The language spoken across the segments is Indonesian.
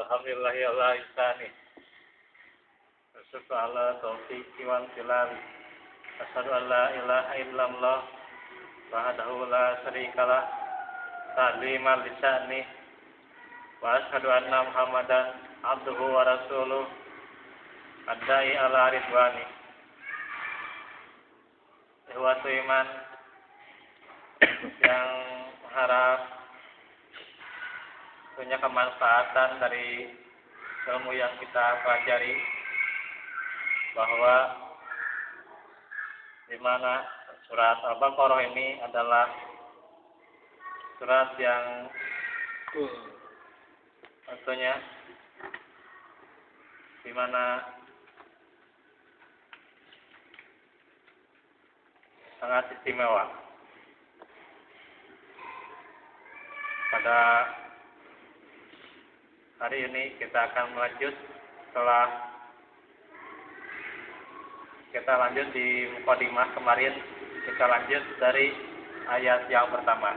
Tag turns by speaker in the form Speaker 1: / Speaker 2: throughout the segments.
Speaker 1: Alhamdulillahi ala ihsani. Wasyukru ala taufiqi wal tilali. Asyhadu an la ilaha illallah wahdahu la syarikalah ta'ziman li sya'ni. Wa asyhadu anna Muhammadan abduhu wa rasuluh ad-da'i ala ridwani. Ihwatu iman yang mengharap punya kemanfaatan dari ilmu yang kita pelajari, bahwa di mana surat Al-Baqarah ini adalah surat yang tentunya di mana sangat istimewa. Pada hari ini kita akan melanjut setelah kita lanjut di mukadimah kemarin, kita lanjut dari ayat yang pertama.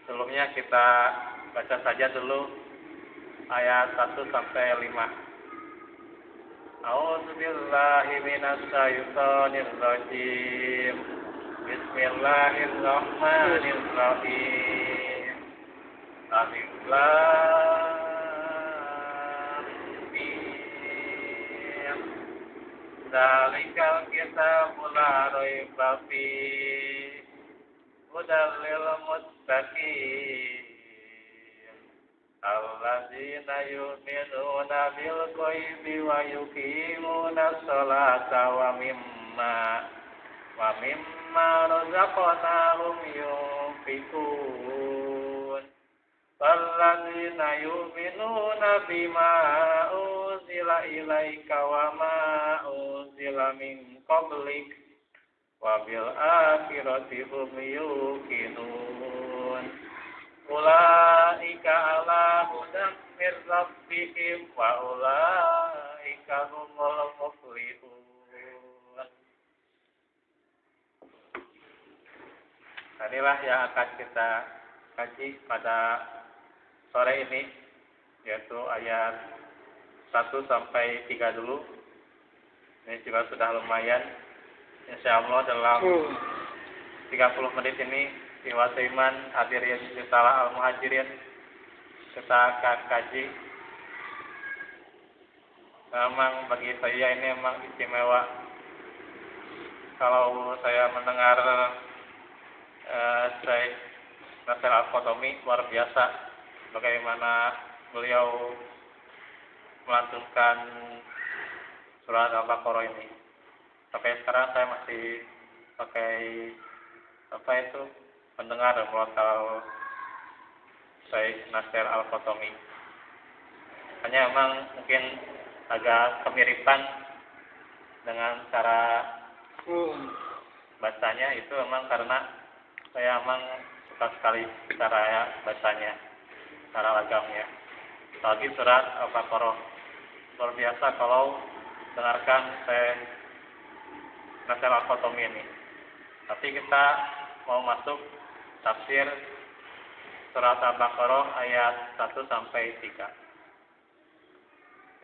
Speaker 1: Sebelumnya kita baca saja dulu ayat 1 sampai 5. A'udzubillahi minasyaitonir rajim. Bismillahirrahmanirrahim. Alif Lam Mim. Dzalikal kitabul la raiba fihi hudal lil muttaqin alladzina yu'minuna bil ghaibi wa yuqimuna sholata wa mimma razaqnahum yunfiqun. Walladzina yu'minuna bima unzila ilaika wa ma unzila min qablik wa bil akhirati hum yuqinun. Ulaika ala hudan mir rabbihim wa ulaika humul muflihun. Inilah yang akan kita kaji pada sore ini, yaitu ayat 1 sampai 3 dulu. Ini juga sudah lumayan. Insya Allah dalam 30 menit ini ihwatu iman hadirin risalah al-muhajirin kita akan kaji. Memang bagi saya ini memang istimewa. Kalau saya mendengar Syekh Nasir Al-Qotami, luar biasa bagaimana beliau melantunkan surat Al-Baqarah ini. Sampai sekarang saya masih pakai pendengar murotal Syekh Nasir Al-Qotami. Hanya memang mungkin agak kemiripan dengan cara bacanya, itu memang karena saya memang suka sekali cara bacanya, cara lagamnya. Apalagi surat Al-Baqarah, luar biasa kalau dengarkan Syekh Nasir Al-Qotami ini. Tapi kita mau masuk tafsir surat Al-Baqarah ayat 1 sampai 3.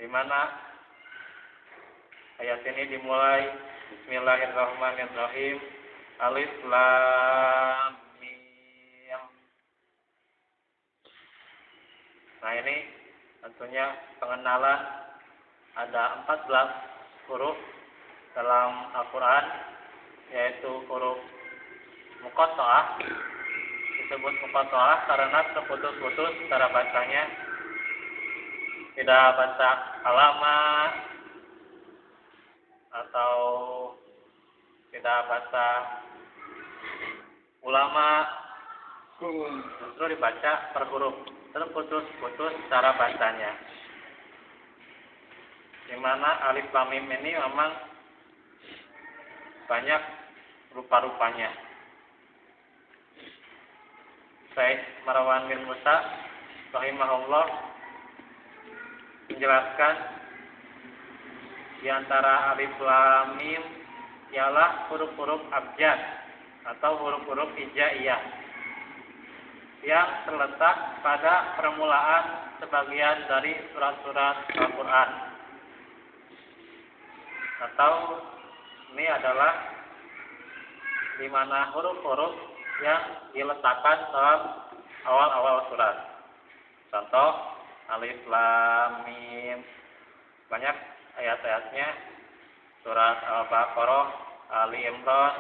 Speaker 1: Di mana ayat ini dimulai Bismillahirrahmanirrahim. Alif Lam Mim. Nah, ini tentunya pengenalan. Ada 14 huruf dalam Al-Quran, yaitu huruf muqatta'ah. Disebut muqatta'ah karena terputus-putus cara bacanya. Tidak baca alama atau tidak baca ulama, justru dibaca per huruf, terputus-putus cara bacanya. Di mana alif lam mim ini memang banyak rupa-rupanya. Syekh Marwan bin Musa rahimahullah menjelaskan di antara alif lam mim ialah huruf-huruf abjad atau huruf-huruf hijaiyah. yang terletak pada permulaan sebagian dari surat-surat Al-Quran. Atau ini adalah di mana huruf-huruf yang diletakkan dalam awal-awal surat. Contoh Alif Lam Mim. Banyak ayat-ayatnya surat Al-Baqarah, Ali Imran,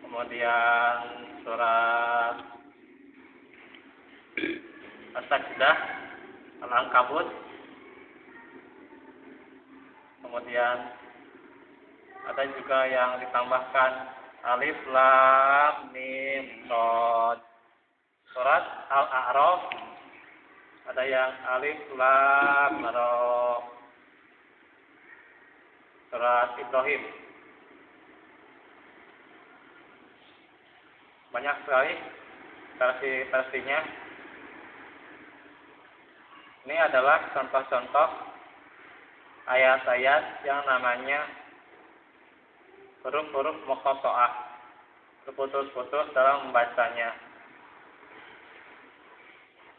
Speaker 1: kemudian surat As-Sajdah, Al-Ankabut, kemudian ada juga yang ditambahkan Alif Lam Mim Shad. Surat Al-A'raf ada yang Alif Lam Ra. Surat Ibrahim banyak sekali versi-versinya. Ini adalah contoh-contoh ayat-ayat yang namanya huruf-huruf muqatta'ah, terputus-putus dalam membacanya.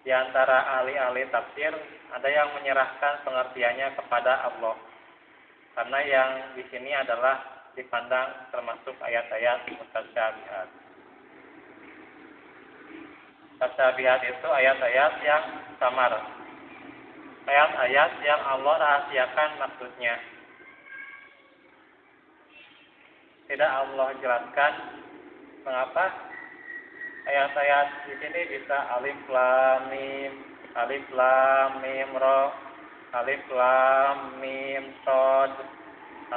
Speaker 1: Di antara ahli-ahli tafsir ada yang menyerahkan pengertiannya kepada Allah, karena yang di sini adalah dipandang termasuk ayat-ayat mutasyabihat. Mutasyabihat itu ayat-ayat yang samar, ayat-ayat yang Allah rahasiakan maksudnya. Tidak Allah jelaskan mengapa ayat-ayat di sini bisa Alif Lam Mim, Alif Lam Mim Ra, Alif Lam Mim Shad,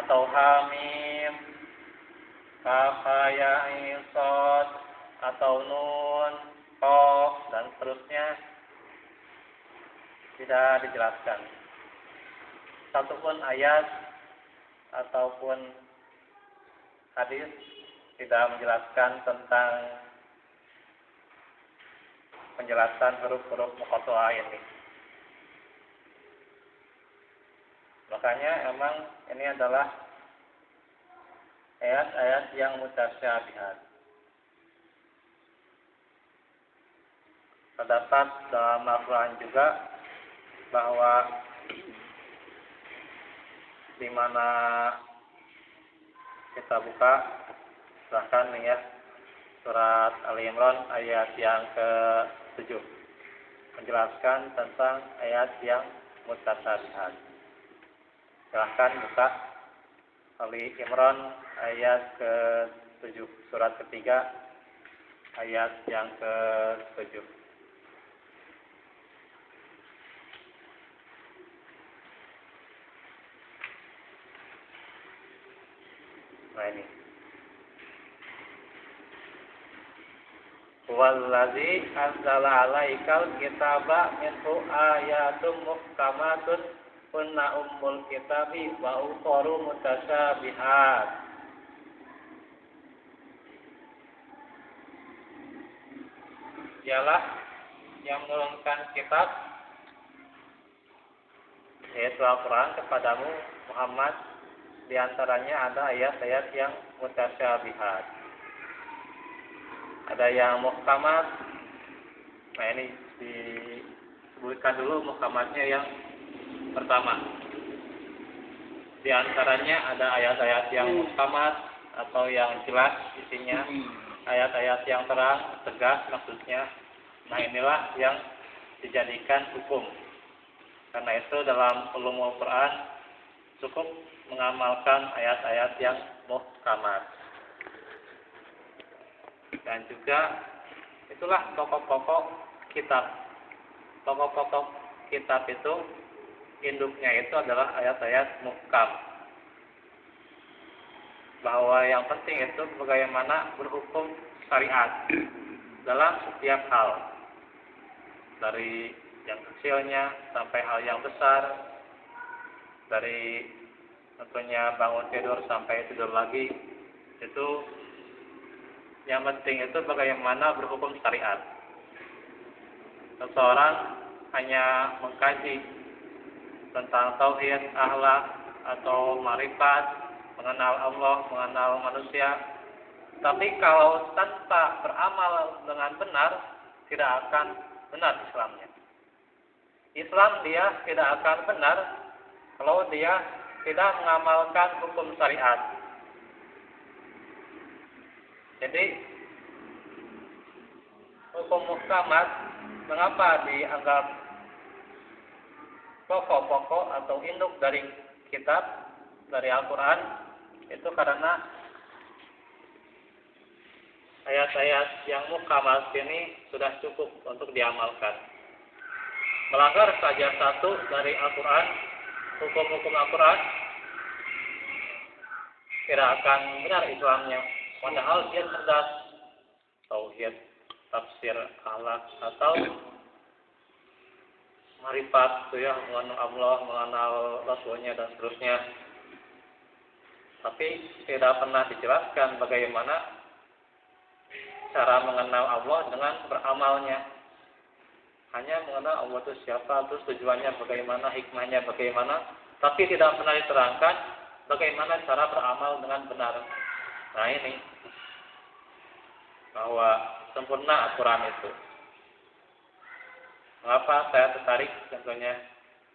Speaker 1: atau Hamim, Kaf Ya Ain Shad, atau Nun, Qaf, dan seterusnya. Tidak dijelaskan. Satupun ayat ataupun hadis tidak menjelaskan tentang penjelasan huruf-huruf muqatta'ah ini. Makanya emang ini adalah ayat-ayat yang mutasyabihat. Terdapat dalam Al-Quran juga bahwa di mana kita buka bahkan nih ya, surat Ali Imran ayat yang ke-7 menjelaskan tentang ayat yang mutasyabihat. Silahkan buka Ali Imran ayat ke-7, surat ketiga ayat yang ke-7. Nah ini. Wallazi anzala 'alaikal kitaba minhu ayatum muhkamatun kunna ummul kitabi wa ukharu mutasyabihat. Dialah yang menurunkan kitab, yaitu Al-Quran, kepadamu Muhammad. Di antaranya ada ayat-ayat yang mutasyabihat, ada yang muhkamat. Nah ini disebutkan dulu muhkamatnya yang pertama. Di antaranya ada ayat-ayat yang muhkamat atau yang jelas isinya, ayat-ayat yang terang, tegas maksudnya. Nah inilah yang dijadikan hukum. Karena itu dalam ulumul Quran cukup mengamalkan ayat-ayat yang muhkamat. Dan juga itulah pokok-pokok kitab. Pokok-pokok kitab itu induknya itu adalah ayat-ayat muhkam. Bahwa yang penting itu bagaimana berhukum syariat dalam setiap hal, dari yang kecilnya sampai hal yang besar, dari tentunya bangun tidur sampai tidur lagi. Itu yang penting itu bagaimana berhukum syariat. Seseorang hanya mengkaji tentang tauhid, akhlak, atau marifat, mengenal Allah, mengenal manusia. Tapi kalau tanpa beramal dengan benar, tidak akan benar Islamnya. Islam dia tidak akan benar kalau dia tidak mengamalkan hukum syariat. Jadi hukum muhkamat mengapa dianggap pokok-pokok atau induk dari kitab, dari Al-Quran? Itu karena ayat-ayat yang muhkamat ini sudah cukup untuk diamalkan. Melanggar saja satu dari Al-Quran, hukum-hukum Al-Quran, tidak akan benar Islamnya. Padahal dia cerdas, tauhid, tafsir, akhlak, atau marifat, mengenal Allah, mengenal Rasulnya dan seterusnya. Tapi tidak pernah dijelaskan bagaimana cara mengenal Allah dengan beramalnya. Hanya mengenal Allah itu siapa, terus tujuannya bagaimana, hikmahnya bagaimana, tapi tidak pernah diterangkan bagaimana cara beramal dengan benar. Nah ini, bahwa sempurna Al-Quran itu. Mengapa saya tertarik contohnya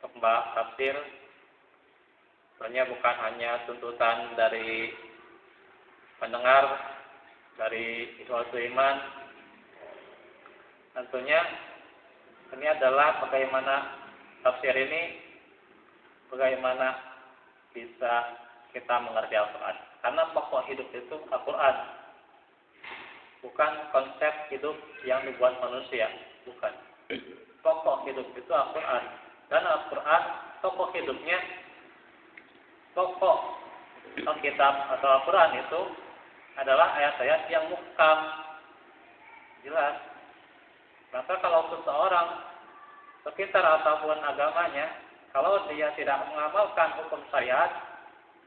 Speaker 1: untuk membahas tafsir? Sebenarnya bukan hanya tuntutan dari pendengar, dari suatu iman. Tentunya ini adalah bagaimana tafsir ini, bagaimana bisa kita mengerti Al-Quran. Karena pokok hidup itu Al-Quran, bukan konsep hidup yang dibuat manusia, bukan. Pokok hidup itu Al-Quran, dan Al-Quran pokok hidupnya, pokok Alkitab atau Al-Quran itu adalah ayat-ayat yang muhkam, jelas. Maka kalau seseorang sekitar ataupun agamanya, kalau dia tidak mengamalkan hukum syariat,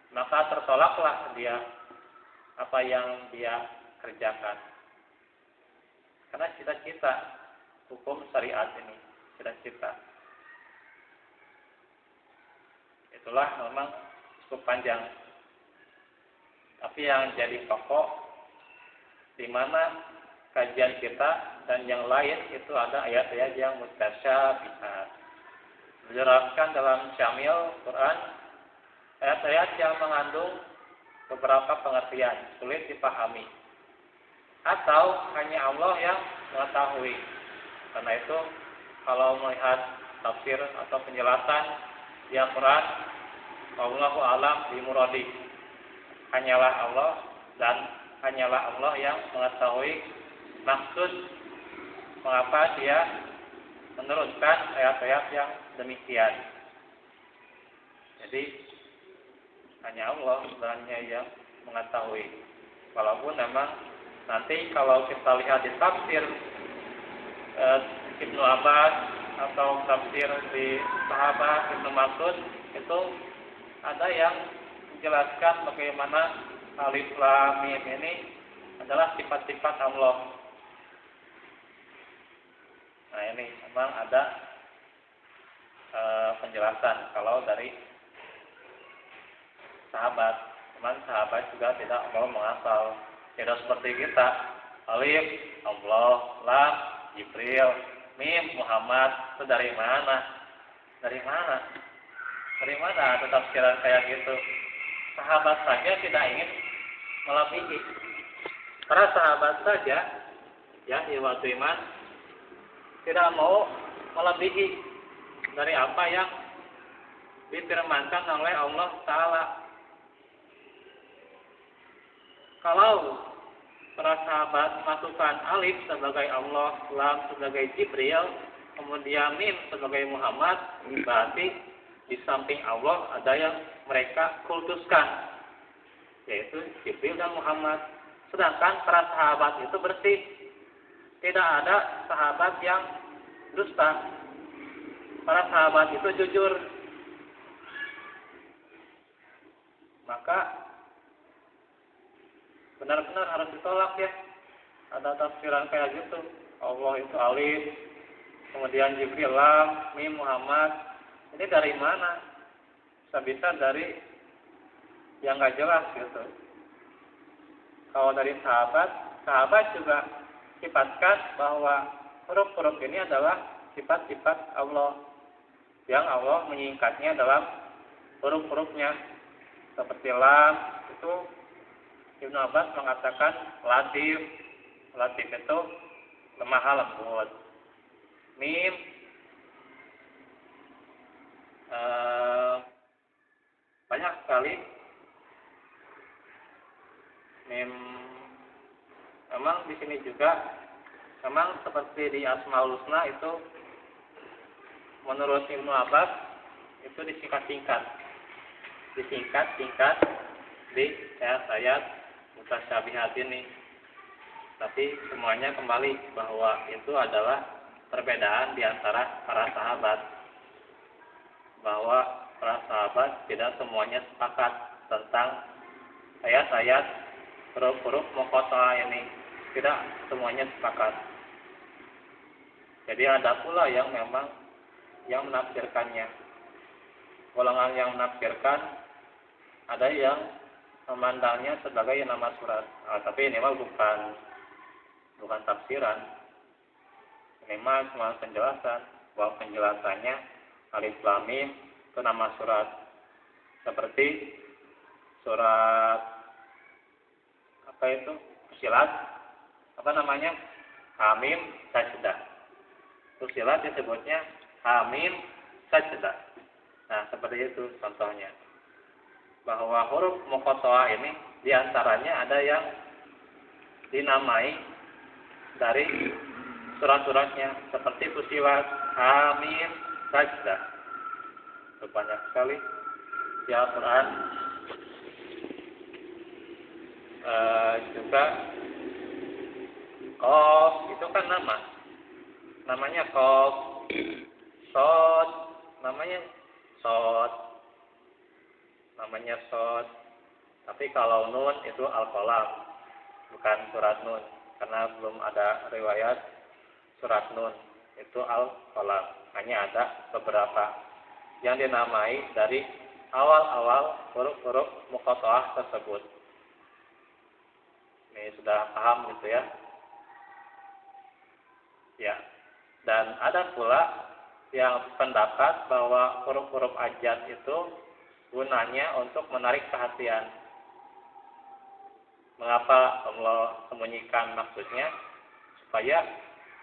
Speaker 1: maka tertolaklah dia apa yang dia kerjakan. Karena cita-cita hukum syariat ini, cita-cita itulah memang cukup panjang. Tapi yang jadi pokok di mana kajian kita dan yang lain itu ada ayat-ayat yang mutasyabihat. Dijelaskan dalam Syamil Quran, ayat-ayat yang mengandung beberapa pengertian sulit dipahami atau hanya Allah yang mengetahui. Karena itu kalau melihat tafsir atau penjelasan di Al-Quran, wallahu a'lam bimuradi, hanyalah Allah dan hanyalah Allah yang mengetahui maksud mengapa dia menurunkan ayat-ayat yang demikian. Jadi hanya Allah sebenarnya yang mengetahui. Walaupun memang nanti kalau kita lihat di tafsir Ibnu Abbas atau tafsir di sahabat Ibnu Mas'ud, itu ada yang menjelaskan bagaimana alif lam mim ini adalah sifat-sifat Allah. Nah ini memang ada penjelasan kalau dari sahabat. Teman sahabat juga tidak mau menghafal, tidak seperti kita. Alif Allah, lam Jibril, mim Muhammad. Itu dari mana? Dari mana? Dari mana ada tafsiran kayak gitu? Sahabat saja tidak ingin melebihi. Para sahabat saja, ya waktu iman, tidak mau melebihi dari apa yang difirmankan oleh Allah Ta'ala. Kalau para sahabat masukkan alif sebagai Allah, lam sebagai Jibril, kemudian mim sebagai Muhammad, berarti di samping Allah ada yang mereka kultuskan, yaitu Jibril dan Muhammad. Sedangkan para sahabat itu bersih, tidak ada sahabat yang dusta. Para sahabat itu jujur. Maka benar-benar harus ditolak ya. Ada tafsiran kayak gitu. Allah itu alif, kemudian Jibril lam, mim Muhammad. Ini dari mana? Bisa-bisa dari yang nggak jelas gitu. Kalau dari sahabat juga sifatkan bahwa huruf-huruf ini adalah sifat-sifat Allah yang Allah menyingkatnya dalam huruf-hurufnya. Seperti lam itu Ibnu Abbas mengatakan latif. Latif itu lemah lembut. Mim banyak sekali mim. Memang di sini juga memang seperti di Asmaul Husna itu menurut Ibnu Abbas itu disingkat-singkat di ayat-ayat mutasyabihat ini. Tapi semuanya kembali bahwa itu adalah perbedaan di antara para sahabat. Bahwa para sahabat tidak semuanya sepakat tentang ayat-ayat huruf-huruf muqatta'ah ini. Tidak semuanya sepakat. Jadi ada pula yang memang yang menafsirkannya. Golongan yang menafsirkan ada yang memandangnya sebagai nama surat. Tapi ini mah bukan tafsiran. Ini mah cuma penjelasan. Bahwa penjelasannya alif lam mim itu nama surat. Seperti surat apa itu? Fusilat. Apa namanya? Hamim Sajdah. Fusilat disebutnya Hamim Sajdah. Nah, seperti itu contohnya. Bahwa huruf muqatta'ah ini diantaranya ada yang dinamai dari surat-suratnya seperti Fusilat, Hamim, Sajdah. Itu banyak sekali di Al-Quran. Juga Qaf itu kan namanya Qaf. Shad namanya Shad. Tapi kalau Nun itu Al-Qalam, bukan surat Nun, karena belum ada riwayat surat Nun itu Al-Qalam. Hanya ada beberapa yang dinamai dari awal-awal huruf-huruf muqatta'ah tersebut. Ini sudah paham gitu ya? Ya. Dan ada pula yang pendapat bahwa huruf-huruf ajat itu gunanya untuk menarik perhatian. Mengapa Allah sembunyikan maksudnya? Supaya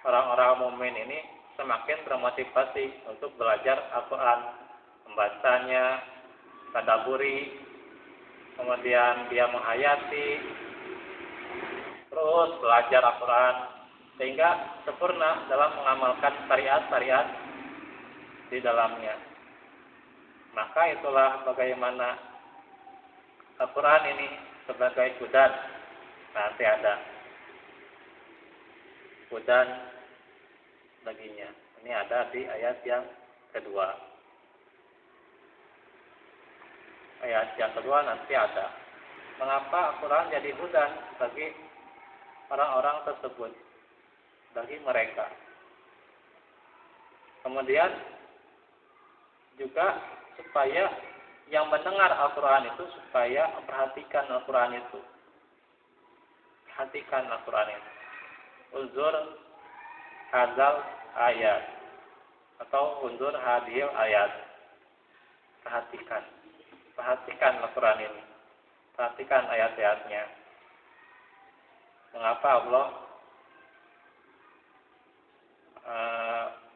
Speaker 1: orang-orang mukmin ini semakin termotivasi untuk belajar Al-Quran, membacanya, tadabburi, kemudian dia menghayati, terus belajar Al-Quran sehingga sempurna dalam mengamalkan syariat-syariat di dalamnya. Maka itulah bagaimana Al-Quran ini sebagai hudan. Nanti ada hudan baginya. Ini ada di ayat yang kedua. Ayat yang kedua nanti ada. Mengapa Al-Quran jadi hudan bagi orang-orang tersebut, bagi mereka. Kemudian juga supaya yang mendengar Al-Quran itu supaya memperhatikan Al-Quran itu. Perhatikan Al-Quran itu. Uzur hazal ayat atau unzur hadil ayat. Perhatikan Al-Quran ini. Perhatikan ayat-ayatnya. Mengapa Allah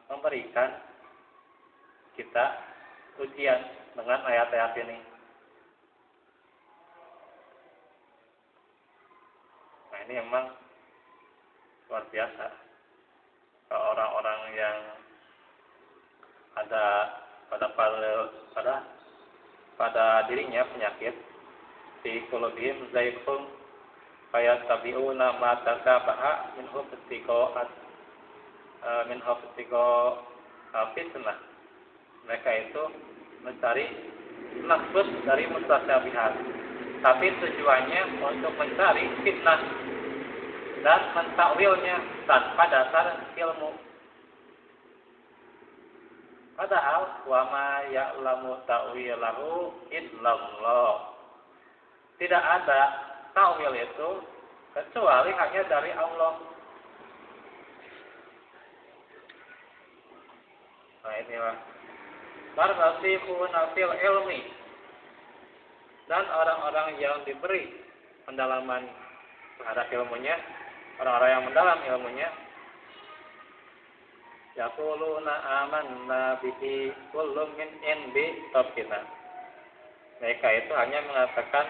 Speaker 1: memberikan kita ujian dengan ayat-ayat ini? Nah, ini memang luar biasa. Orang-orang yang ada pada dirinya penyakit di qulubihim zayghun fayattabi'una ma tashabaha minhu fitnah. Mereka itu mencari maksud dari mutasyabihat, tapi tujuannya untuk mencari fitnah dan mentakwilnya tanpa dasar ilmu. Padahal wa ma ya'lamu ta'wilahu illallah. Tidak ada ta'wil itu kecuali hanya dari Allah. Nah inilah warasikhuna fil ilmi, dan orang-orang yang diberi pendalaman terhadap ilmunya, orang-orang yang mendalam ilmunya, yaquluna amanna bihi kullun min indi rabbina. Mereka itu hanya mengatakan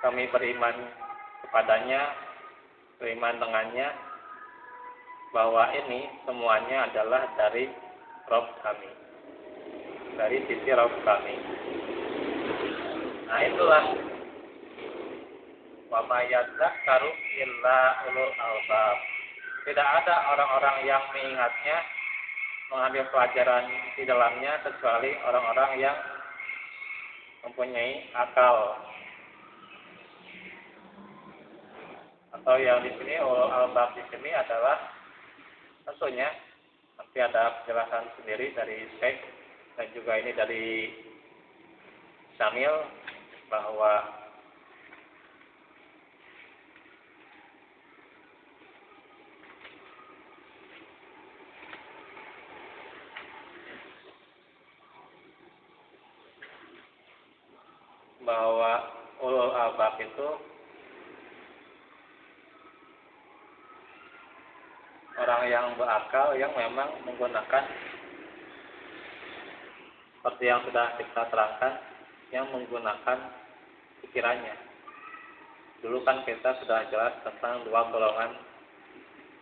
Speaker 1: kami beriman kepadanya, beriman dengannya, bahwa ini semuanya adalah dari Rabb kami, dari sisi Rabb kami. Nah itulah wa may yadzakkaru illa ulul albab. Tidak ada orang-orang yang mengingatnya, mengambil pelajaran di dalamnya, kecuali orang-orang yang mempunyai akal. Atau yang di sini ulul albab di sini adalah tentunya nanti ada penjelasan sendiri dari Syekh dan juga ini dari Syamil bahwa ulul albab itu orang yang berakal yang memang menggunakan seperti yang sudah kita terangkan, yang menggunakan pikirannya. Dulu kan kita sudah jelas tentang dua golongan,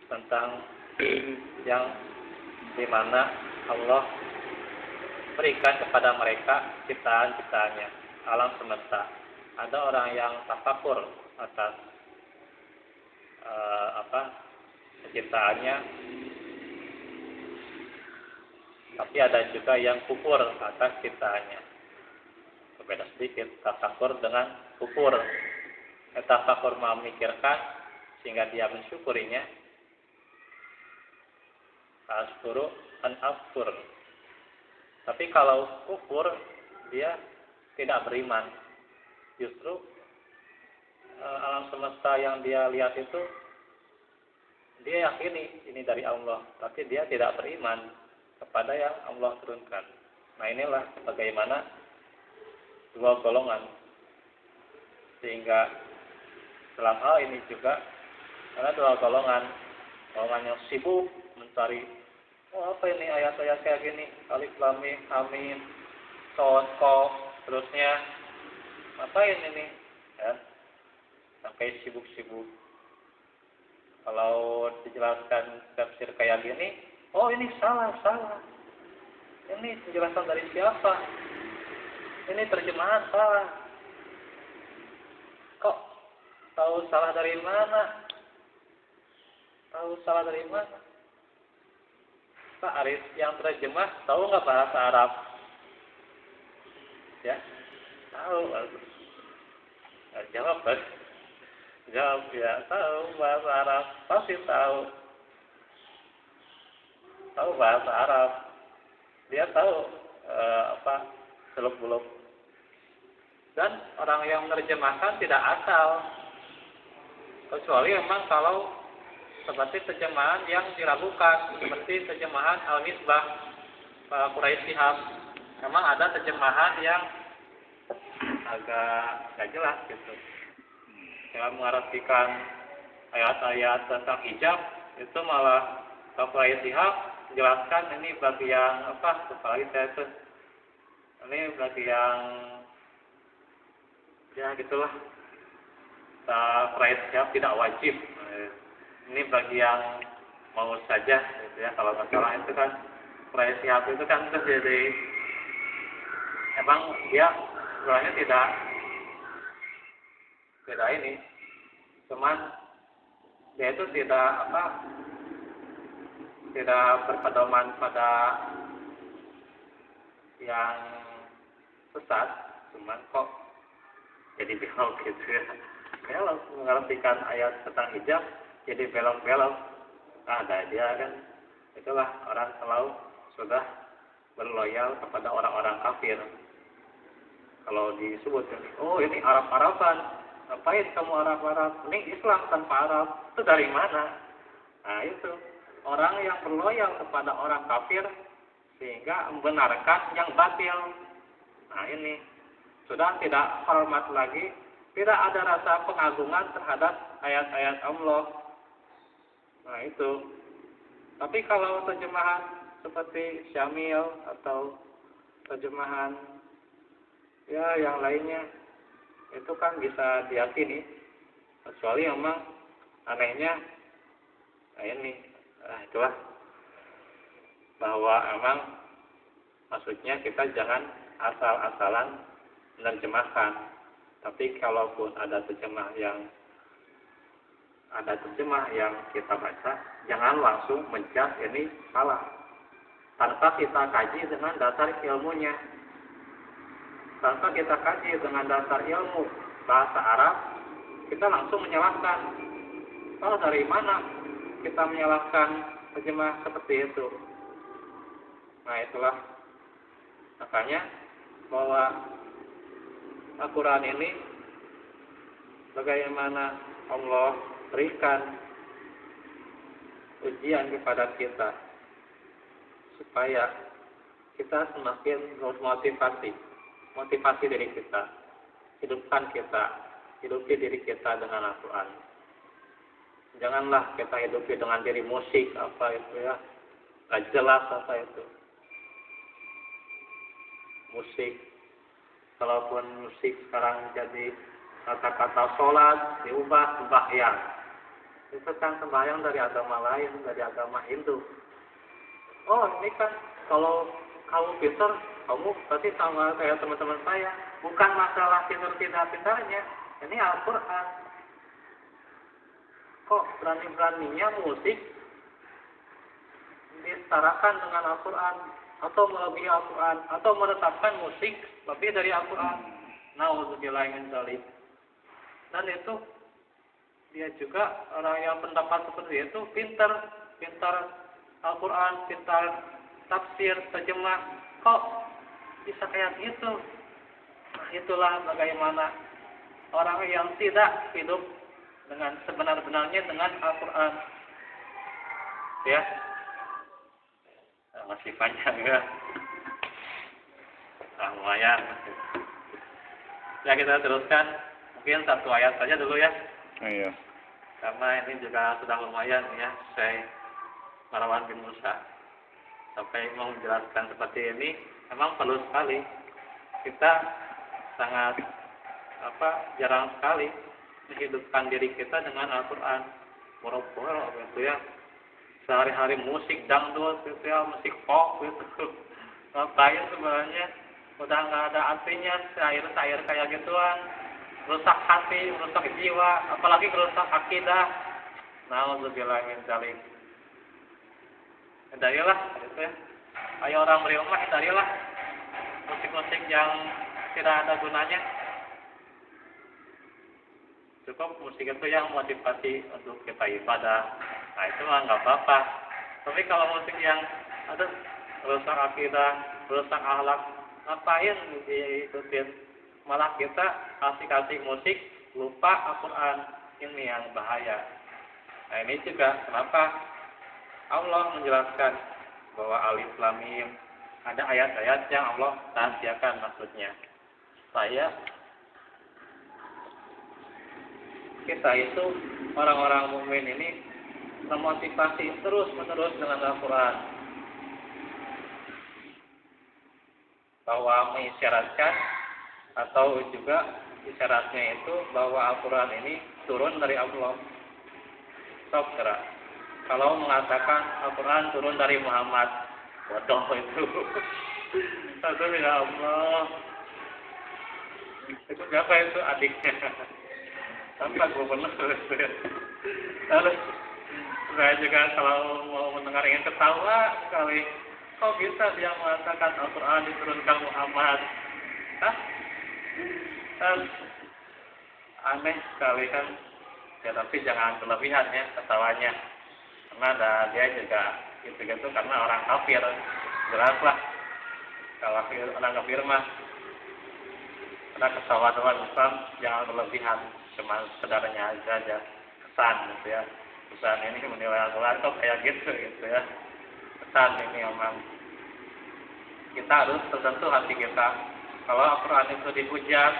Speaker 1: tentang yang dimana Allah berikan kepada mereka ciptaan-ciptaannya, alam semesta. Ada orang yang tafakur atas penciptaannya, tapi ada juga yang kufur atas ciptaannya. Berbeda sedikit tafakur dengan kufur. Tafakur memikirkan sehingga dia mensyukurinya. Ashkuru an afkur. Tapi kalau kufur dia tidak beriman. Justru alam semesta yang dia lihat itu dia yakini ini dari Allah, tapi dia tidak beriman kepada yang Allah turunkan. Nah inilah bagaimana dua golongan. Sehingga dalam hal ini juga ada dua golongan. Golongan yang sibuk mencari, apa ini ayat-ayat kayak gini, alif lam mim amin, shad qaf, terusnya ngapain ini ya, sampai sibuk-sibuk. Kalau dijelaskan tafsir kayak gini, oh ini salah. Ini penjelasan dari siapa? Ini terjemahan salah. Kok tahu salah dari mana? Pak Arif yang terjemah tahu nggak bahasa Arab? Ya, tahu. Jawab ya, tahu bahasa Arab, pasti tahu bahasa Arab. Dia tahu seluk-beluk. Dan orang yang menerjemahkan tidak asal, kecuali memang kalau seperti terjemahan yang diragukan, seperti terjemahan Al-Misbah Quraisy Shihab. Memang ada terjemahan yang agak nggak jelas gitu. Yang mengartikan ayat-ayat tentang hijab itu malah Quraisy Shihab menjelaskan ini bagi yang apalagi saya itu ini bagi yang ya gitulah. Quraisy Shihab tidak wajib. Ini bagi yang mau saja gitu ya. Kalau masalah itu kan Quraisy Shihab itu kan jadi emang dia sebenarnya tidak ini, cuman dia itu tidak berpedoman pada yang sesat, cuman kok jadi belok gitu ya. Kalau mengartikan ayat tentang hijab jadi belok-belok, ada dia kan. Itulah orang selalu sudah berloyal kepada orang-orang kafir. Kalau disebut, oh ini Arab-Araban, ngapain kamu Arab-Arab? Ini Islam tanpa Arab, itu dari mana? Nah itu, orang yang berloyal kepada orang kafir, sehingga membenarkan yang batil. Nah ini sudah tidak hormat lagi, tidak ada rasa pengagungan terhadap ayat-ayat Allah. Nah itu. Tapi kalau terjemahan seperti Syamil atau terjemahan ya yang lainnya, itu kan bisa diyakini, kecuali memang anehnya nah ini, itulah bahwa emang maksudnya kita jangan asal-asalan menerjemahkan. Tapi kalaupun ada terjemah yang kita baca, jangan langsung menjudge ini salah tanpa kita kaji dengan dasar ilmunya. Tanpa kita kaji dengan dasar ilmu bahasa Arab, kita langsung menyalahkan. Kalau dari mana kita menyalahkan terjemah seperti itu? Nah itulah makanya bahwa Al-Quran ini bagaimana Allah berikan ujian kepada kita supaya kita semakin motivasi diri kita, hidupi diri kita dengan Al-Quran. Janganlah kita hidupi dengan diri musik apa itu ya, gak jelas apa itu musik. Kalaupun musik sekarang jadi kata-kata sholat diubah sembahyang, itu kan sembahyang dari agama lain, dari agama Hindu. Oh ini kan kalau kamu pintar, kamu berarti sama kayak teman-teman saya. Bukan masalah pintar tidak pintarnya, ini Al-Quran. Kok berani-beraninya musik disetarakan dengan Al-Quran, atau melebihi Al-Quran, atau menetapkan musik lebih dari Al-Quran? Nauzubillah min dzalik. Dan itu dia juga orang yang pendapat seperti itu pintar Al-Quran, pintar tafsir, terjemah. Kok bisa kayak gitu? Nah itulah bagaimana orang yang tidak hidup dengan sebenar-benarnya dengan Al-Quran. Ya, masih panjang ya. Lumayan. Ya kita teruskan. Mungkin satu ayat saja dulu ya.
Speaker 2: Iya.
Speaker 1: Karena ini juga sudah lumayan ya. Saya Marwan bin Musa sampai mau menjelaskan seperti ini, memang perlu sekali. Kita sangat jarang sekali menghidupkan diri kita dengan Al-Quran. Boro-boro gitu ya. Sehari-hari musik dangdut gitu ya, musik pop gitu. Ngapain sebenarnya? Udah nggak ada artinya syair-syair kayak gituan. Rusak hati, rusak jiwa, apalagi rusak akidah. Nauzubillah min dzalik. Hindarilah gitu ya. Ayo orang berilmu, hindarilah musik-musik yang tidak ada gunanya. Cukup musik itu yang motivasi untuk kita ibadah. Nah itu mah nggak apa-apa. Tapi kalau musik yang ada rusak akidah, rusak akhlak, ngapain diikutin? Malah kita kasih musik, lupa Al-Quran. Ini yang bahaya. Nah ini juga kenapa Allah menjelaskan bahwa Alif Lam Mim, ada ayat-ayat yang Allah rahasiakan maksudnya. Supaya kita itu orang-orang mukmin ini memotivasi terus-menerus dengan Al-Quran, bahwa mengisyaratkan atau juga isyaratnya itu bahwa Al-Quran ini turun dari Allah. Sok kira. Kalau mengatakan Al-Quran turun dari Muhammad, bodoh itu. Satu ya Allah. Itu siapa itu adiknya? Sampai gubernur itu ya. Lalu saya juga kalau mau mendengar ingin ketawa sekali. Kok bisa dia mengatakan Al-Quran diturunkan Muhammad? Hah? Aneh sekali kan. Ya tapi jangan berlebihan ya ketawanya. Karena dia juga gitu-gitu karena orang kafir. Jelaslah. Kalau orang kafir mah ada ketawa doang, jangan berlebihan. Cuma sekedarnya aja kesan gitu ya. Kesan ini menilai Al-Quran kok kayak gitu ya. Kesan ini memang. kita harus tersentuh hati kita. Kalau Al-Quran itu dihujat,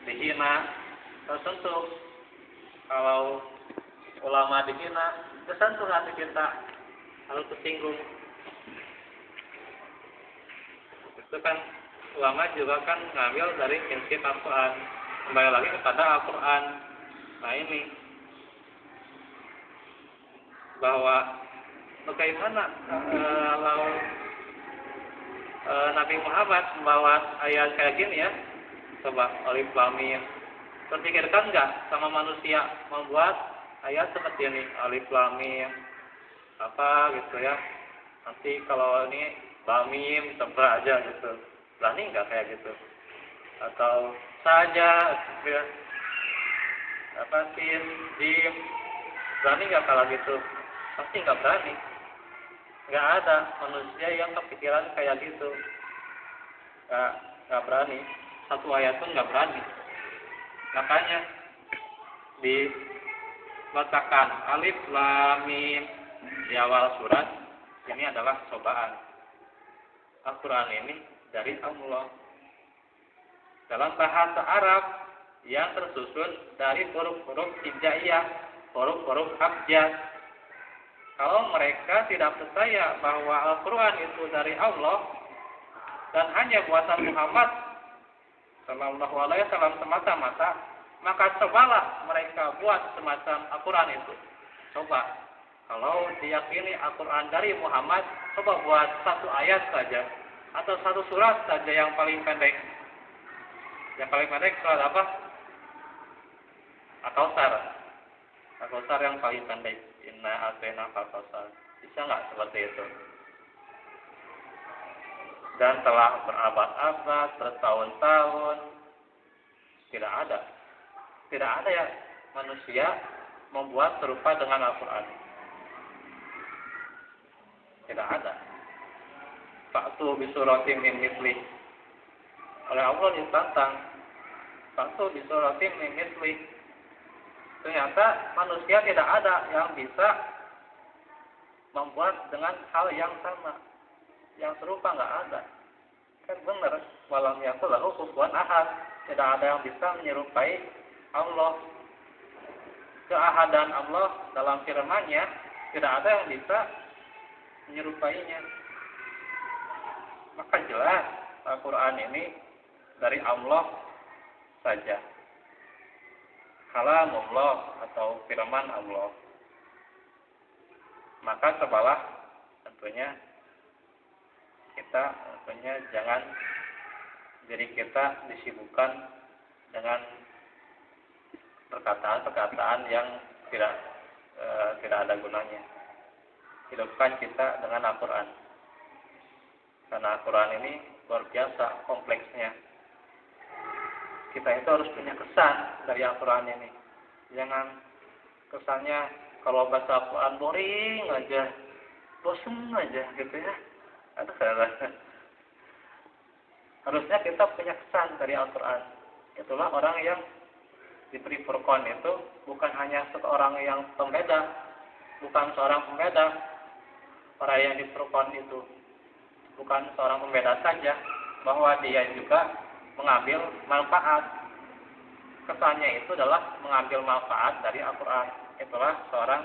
Speaker 1: dihina, tersentuh. Kalau ulama dihina, tersentuh hati kita, harus tersinggung. Itu kan ulama juga kan ngambil dari prinsip Al-Quran, kembali lagi kepada Al-Quran. Nah ini bahwa bagaimana kalau Nabi Muhammad membawa ayat kayak gini ya, coba Alif Lam Mim, terpikirkan nggak sama manusia membuat ayat seperti ini, Alif Lam Mim apa gitu ya, nanti kalau ini Lam Mim tebak aja gitu, berani nggak kayak gitu? Atau saja gitu ya, apa sin jim, berani nggak kalau gitu? Pasti nggak berani. Nggak ada manusia yang kepikiran kayak gitu. Nggak berani. Satu ayat pun nggak berani. Makanya dibacakan Alif Lam Mim di awal surat ini adalah cobaan. Al-Quran ini dari Allah. Dalam bahasa Arab yang tersusun dari huruf-huruf hijaiyah, huruf-huruf abjad. Kalau mereka tidak percaya bahwa Al-Quran itu dari Allah dan hanya buatan Muhammad Sallallahu Alaihi Wasallam semata-mata, maka cobalah mereka buat semacam Al-Quran itu. Coba, kalau diyakini Al-Quran dari Muhammad, coba buat satu ayat saja atau satu surat saja yang paling pendek. Yang paling pendek surat apa? Al-Kautsar. Al-Kautsar yang paling pendek. Inna atena Al-Kautsar. Bisa nggak seperti itu? Dan telah berabad-abad, bertahun-tahun, tidak ada ya manusia membuat serupa dengan Al-Quran. Tidak ada. Fa'tu bisuratim min mislih. Oleh Allah ditantang. Fa'tu bisuratim min mislih. Ternyata manusia tidak ada yang bisa membuat dengan hal yang sama, yang serupa nggak ada. Kan benar, walam yakul lahu kufuwan ahad. Tidak ada yang bisa menyerupai Allah. Keahadan Allah dalam firman-Nya tidak ada yang bisa menyerupainya. Maka jelas Al-Quran ini dari Allah saja. Kalamullah atau firman Allah. Maka cobalah tentunya kita jangan diri kita disibukkan dengan perkataan-perkataan yang tidak ada gunanya. Hidupkan kita dengan Al-Quran. Karena Al-Quran ini luar biasa kompleksnya. Kita itu harus punya kesan dari Al-Quran ini. Jangan kesannya kalau baca Al-Quran boring aja, bosan aja gitu ya. Aduh, harusnya kita punya kesan dari Al-Quran. Itulah orang yang diberi Furqan itu bukan hanya seorang yang pembeda, bukan seorang pembeda. Orang yang di Furqan itu bukan seorang pembeda saja, bahwa dia juga mengambil manfaat. Kesannya itu adalah mengambil manfaat dari Al-Quran. Itulah seorang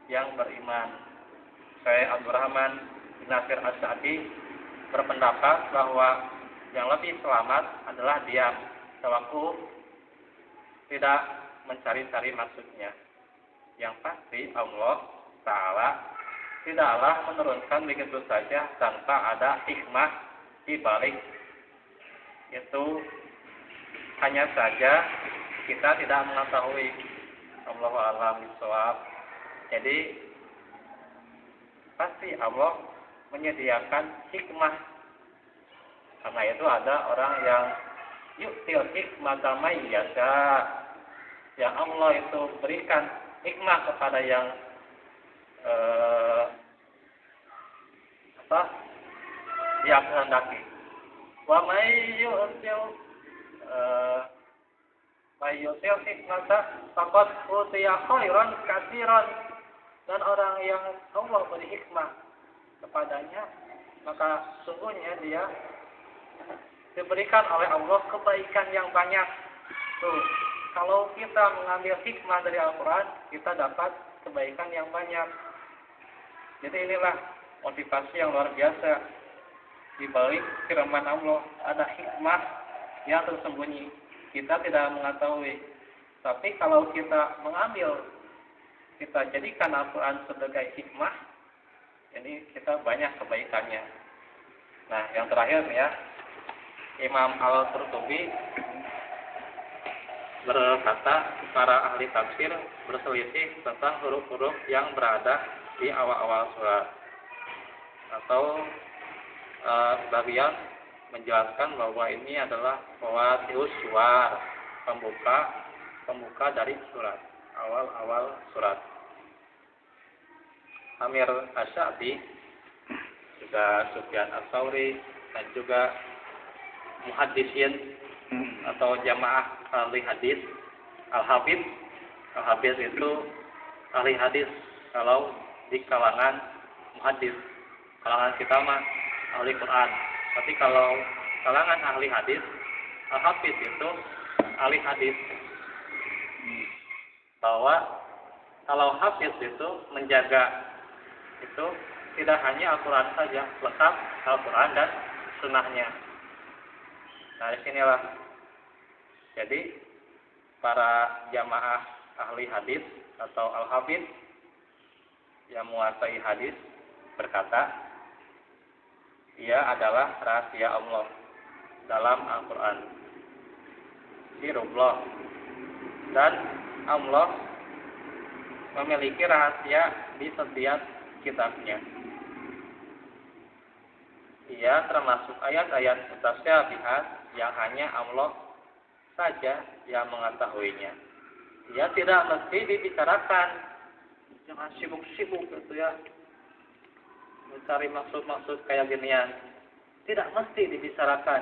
Speaker 1: yang beriman. Saya Abdurrahman bin Nasir As-Sa'di berpendapat bahwa yang lebih selamat adalah diam, tawakuf, tidak mencari-cari maksudnya. Yang pasti Allah Ta'ala tidaklah menurunkan begitu saja tanpa ada hikmah di balik itu. Hanya saja kita tidak mengetahui. Allahu a'lam bishawab. Jadi pasti Allah menyediakan hikmah. Karena itu ada orang yang yu'til hikmata may yasha. Yang Allah itu berikan hikmah kepada yang dia kehendaki. Wa may yu'til hikmata faqad utiya khairan katsiran. Dan orang yang Allah beri hikmah kepadanya,
Speaker 2: maka sungguhnya dia diberikan oleh Allah kebaikan yang banyak. Tuh, kalau kita mengambil hikmah dari Al-Quran, kita dapat kebaikan yang banyak. Jadi inilah motivasi yang luar biasa. Di balik firman Allah ada hikmah yang tersembunyi. Kita tidak mengetahui. Tapi kalau kita mengambil, kita jadikan Al-Quran sebagai hikmah, ini kita banyak kebaikannya. Nah, yang terakhir ya, Imam Al-Qurtubi berkata, para ahli tafsir berselisih tentang huruf-huruf yang berada di awal-awal surat. Atau sebagian menjelaskan bahwa ini adalah fawatihus suwar, pembuka dari surat, awal-awal surat. Amir Asy-Sya'bi, juga Sufyan Ats-Tsauri, dan juga muhaddisin atau jamaah ahli hadis, al-Hafiz itu ahli hadis kalau di kalangan muhaddis. Kalangan kita mah ahli Quran. Tapi kalau kalangan ahli hadis, al-Hafiz itu ahli hadis. Bahwa kalau Hafiz itu menjaga itu tidak hanya Al-Quran saja, lengkap Al-Quran dan sunnahnya. Nah, disinilah jadi para jamaah ahli hadis atau al-hafiz yang menguasai hadis berkata, ia adalah rahasia Allah dalam Al-Quran, sirullah, dan Allah memiliki rahasia di setiap kitabnya. Ia termasuk ayat-ayat mutasyabihat yang hanya Allah saja yang mengetahuinya. Ia tidak mesti dibicarakan. Jangan sibuk-sibuk gitu ya, mencari maksud-maksud kayak ginian. Tidak mesti dibicarakan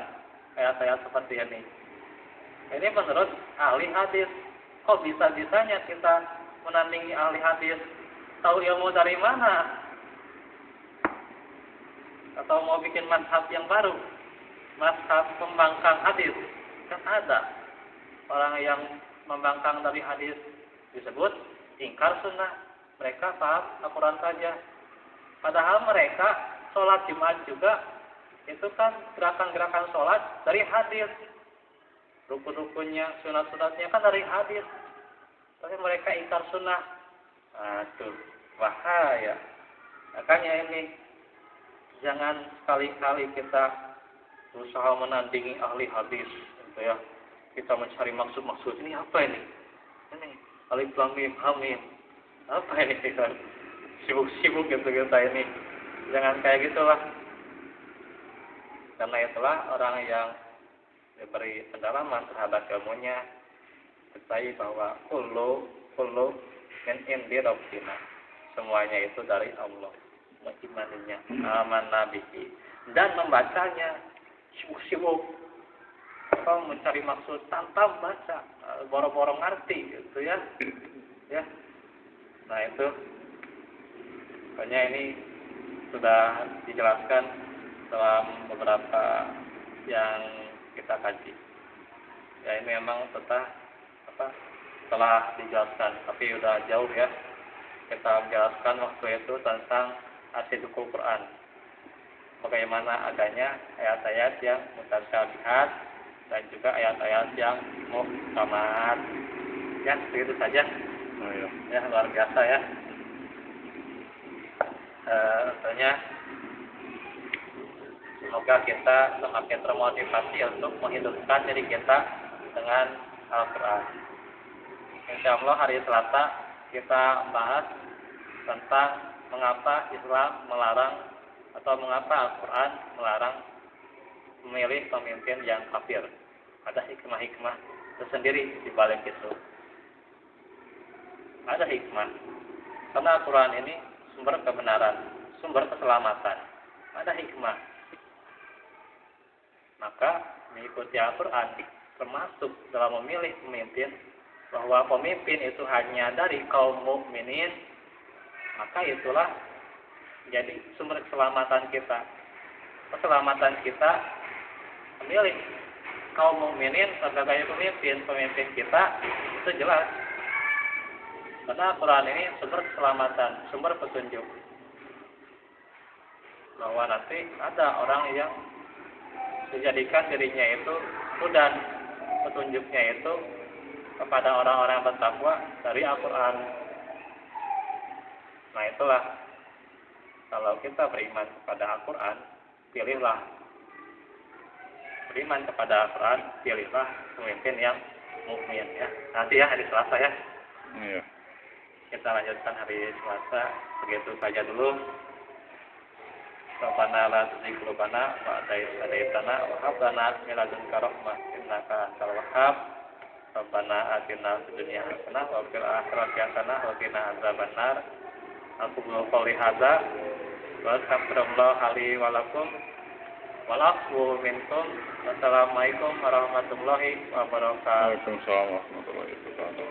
Speaker 2: ayat-ayat seperti ini. Ini menurut ahli hadis. Kok bisa-bisanya kita menandingi ahli hadis? Tahu ilmu dari mana? Atau mau bikin mazhab yang baru? Mazhab pembangkang hadis. Kan ada orang yang membangkang dari hadis, disebut ingkar sunnah. Mereka paham Al-Quran saja. Padahal mereka sholat Jumat juga itu kan gerakan-gerakan sholat dari hadis. Rukun-rukunnya, sunat-sunatnya kan dari hadis. Tapi mereka ingkar sunnah. Aduh, bahaya. Makanya ini jangan sekali-kali kita berusaha menandingi ahli hadis, gitu ya. Kita mencari maksud-maksud ini apa ini? Ini alif lam mim ha mim. Apa ini kita sibuk-sibuk gitu kita ini. Jangan kayak gitulah. Karena itulah orang yang diberi pendalaman terhadap ilmunya percaya bahwa kullu min indi rabbina. Semuanya itu dari Allah. Mengimaninya, amanna bihi, dan membacanya sibuk-sibuk atau mencari maksud tanpa baca, boro-boro ngerti gitu ya. Ya. Nah, itu pokoknya ini sudah dijelaskan dalam beberapa yang kita kaji. Ya, ini memang telah dijelaskan, tapi udah jauh ya. Kita menjelaskan waktu itu tentang asidukul Quran. Bagaimana adanya ayat-ayat yang mutasyabihat dan juga ayat-ayat yang muhkamat. Ya, begitu saja.
Speaker 3: Oh, iya.
Speaker 2: Ya, luar biasa ya. Tentunya semoga kita semakin termotivasi untuk menghidupkan diri kita dengan Al-Quran. Insya Allah hari Selasa kita bahas tentang mengapa Islam melarang atau mengapa Al-Quran melarang memilih pemimpin yang kafir. Ada hikmah-hikmah tersendiri di balik itu. Ada hikmah. Karena Al-Quran ini sumber kebenaran, sumber keselamatan. Ada hikmah. Maka mengikuti Al-Quran termasuk dalam memilih pemimpin, bahwa pemimpin itu hanya dari kaum mukminin, maka itulah jadi sumber keselamatan kita. keselamatan kita memilih kaum mukminin sebagai pemimpin kita itu jelas. Karena Quran ini sumber keselamatan, sumber petunjuk. Bahwa nanti ada orang yang menjadikan dirinya itu hudan, petunjuknya itu kepada orang-orang yang bertakwa dari Al-Quran. Nah itulah, kalau kita beriman kepada Al-Quran, pilihlah. Beriman kepada Al-Quran, pilihlah pemimpin yang mukmin ya. Nanti ya hari Selasa ya.
Speaker 3: Iya.
Speaker 2: Kita lanjutkan hari Selasa. Begitu saja dulu. Rabbana la tuzigh qulubana ba'da idh hadaytana wa hab lana min ladunka rahmah innaka antal wahhab. Rabbana atina fid dunya hasanah wa fil akhirati hasanah wa qina adzabannar. Aku qouli hadza wa astaghfirullah li wa lakum wal afwu minkum. Wassalamualaikum warahmatullahi wabarakatuh.
Speaker 3: Waalaikumsalam warahmatullahi wabarakatuh.